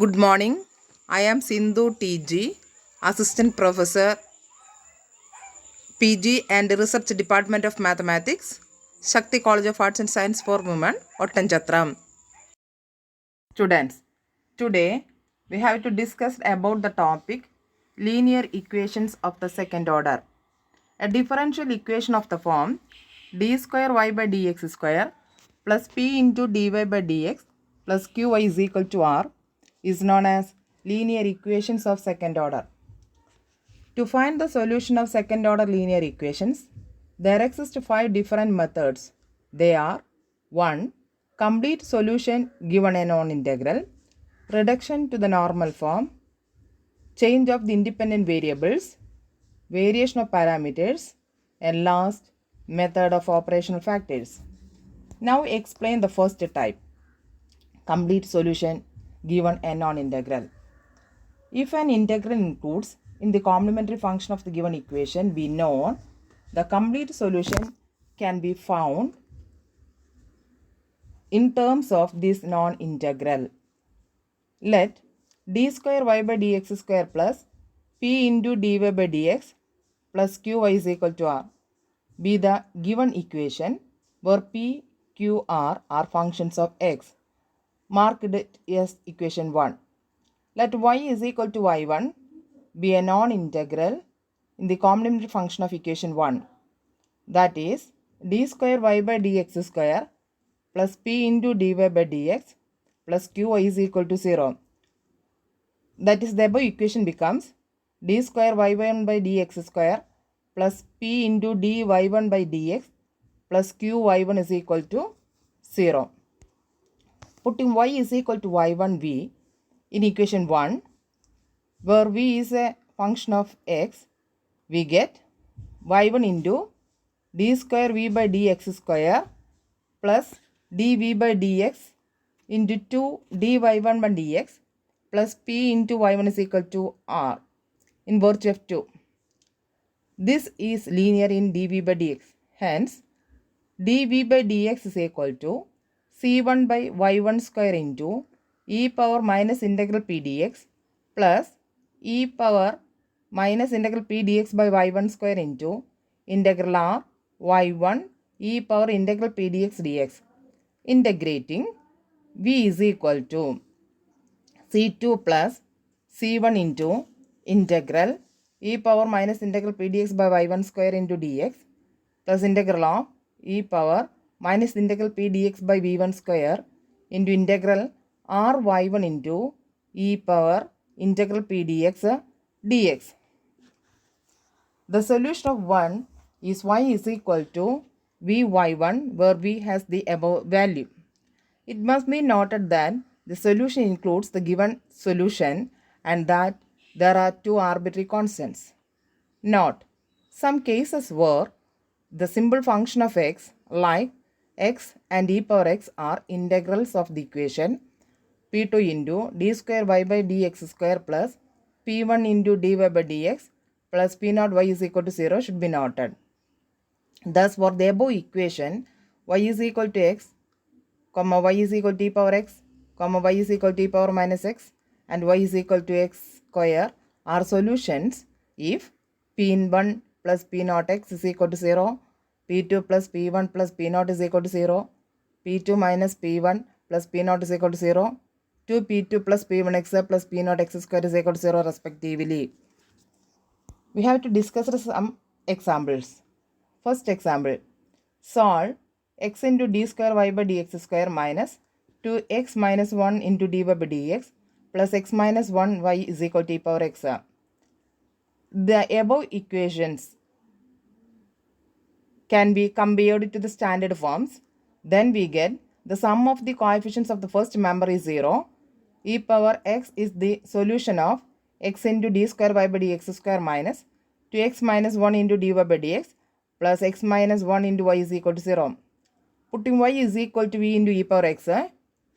Good morning. I am Sindhu TG, Assistant Professor, PG and Research Department of Mathematics, Shakti College of Arts and Science for Women, Ottanchhatram. Students, today we have to discuss about the topic linear equations of the second order. A differential equation of the form d square y by dx square plus p into dy by dx plus qy is equal to r is known as linear equations of second order. To find the solution of second order linear equations, there exist 5 different methods. They are 1. Complete solution given a non-integral, reduction to the normal form, change of the independent variables, variation of parameters, and last, method of operational factors. Now explain the first type, complete solution given a non-integral. If an integral includes in the complementary function of the given equation, we know the complete solution can be found in terms of this non-integral. Let d square y by dx square plus p into dy by dx plus qy is equal to r be the given equation where p, q, r are functions of x. Marked as equation 1. Let y is equal to y1 be a non-integral in the complementary function of equation 1. That is d square y by dx square plus p into dy by dx plus qy is equal to 0. That is the above equation becomes d square y1 by dx square plus p into dy1 by dx plus qy1 is equal to 0. Putting y is equal to y1v in equation 1, where v is a function of x, we get y1 into d square v by dx square plus dv by dx into 2 dy1 by dx plus p into y1 is equal to r in virtue of 2. This is linear in dv by dx. Hence, dv by dx is equal to c1 by y1 square into e power minus integral p dx plus e power minus integral p dx by y1 square into integral r y1 e power integral p dx. Integrating, v is equal to c2 plus c1 into integral e power minus integral p dx by y1 square into dx plus integral of e power minus integral p dx by v1 square into integral r y1 into e power integral p dx. The solution of 1 is y is equal to vy1 where v has the above value. It must be noted that the solution includes the given solution and that there are two arbitrary constants. Note, some cases where the simple function of x like x and e power x are integrals of the equation p2 into d square y by dx square plus p1 into dy by dx plus p0 y is equal to 0 should be noted. Thus, for the above equation, y is equal to x, comma y is equal to e power x, comma y is equal to e power minus x, and y is equal to x square are solutions if p1 plus p0 x is equal to 0, p2 plus p1 plus p0 is equal to 0, p2 minus p1 plus p0 is equal to 0, 2p2 plus p1x plus p0 x square is equal to 0 respectively. We have to discuss some examples. First example, solve x into d square y by dx square minus 2x minus 1 into dy by dx plus x minus 1 y is equal to e power x. The above equations can be compared to the standard forms. Then we get the sum of the coefficients of the first member is 0. E power x is the solution of x into d square y by dx square minus 2x minus 1 into dy by dx plus x minus 1 into y is equal to 0. Putting y is equal to v into e power x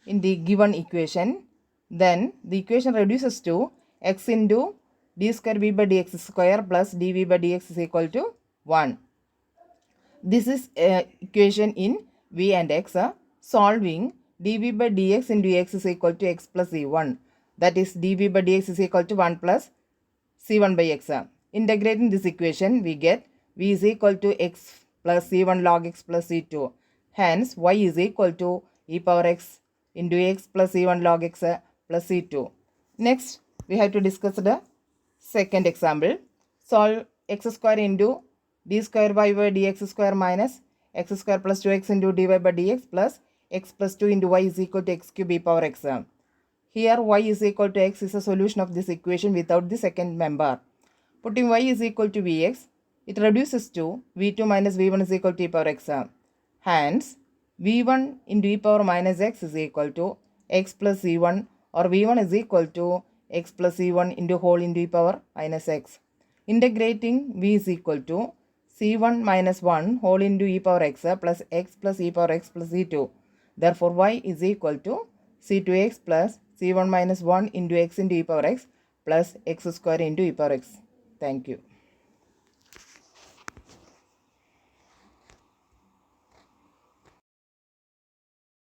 in the given equation, then the equation reduces to x into d square v by dx square plus dv by dx is equal to 1. This is equation in v and x. Solving dv by dx into x is equal to x plus e1. that is dv by dx is equal to 1 plus c1 by x. Integrating this equation, we get v is equal to x plus c1 log x plus c2. Hence, y is equal to e power x into x plus c1 log x plus c2. Next, we have to discuss the second example. Solve x square into d square y by dx square minus x square plus 2x into dy by dx plus x plus 2 into y is equal to x cube e power x. Here y is equal to x is a solution of this equation without the second member. Putting y is equal to vx, it reduces to v2 minus v1 is equal to e power x. Hence, v1 into e power minus x is equal to x plus c1, or v1 is equal to x plus c1 into whole into e power minus x. Integrating v is equal to c1 minus 1 whole into e power x plus e power x plus c2. Therefore, y is equal to c2x plus c1 minus 1 into x into e power x plus x square into e power x. Thank you.